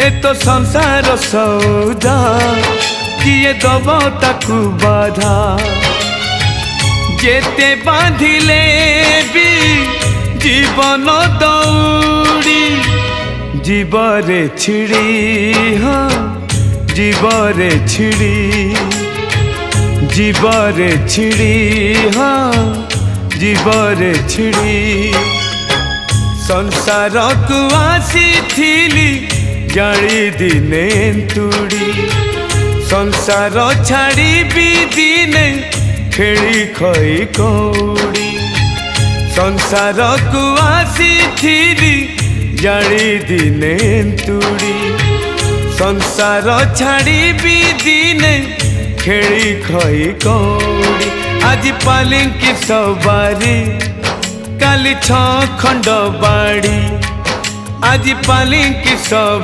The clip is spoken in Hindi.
ए तो संसार सौदा किए दब ताकू बाधा जेते बांधिले भी जीवन दौड़ी जीवरे छिड़ी हाँ जीवरे छिड़ी जीवरे छिड़ी हाँ जीवरे छिड़ी संसार को आसी थिली जाली दिने तुड़ी संसार छाड़ी भी दिने खेली खई कौड़ी संसार को आसी थिली जाली दिने तुड़ी संसार छाड़ी भी दिने खेली खई कौड़ी आज पालिंकी सवारी काली 6 खंड बाड़ी आज पालिंकी सब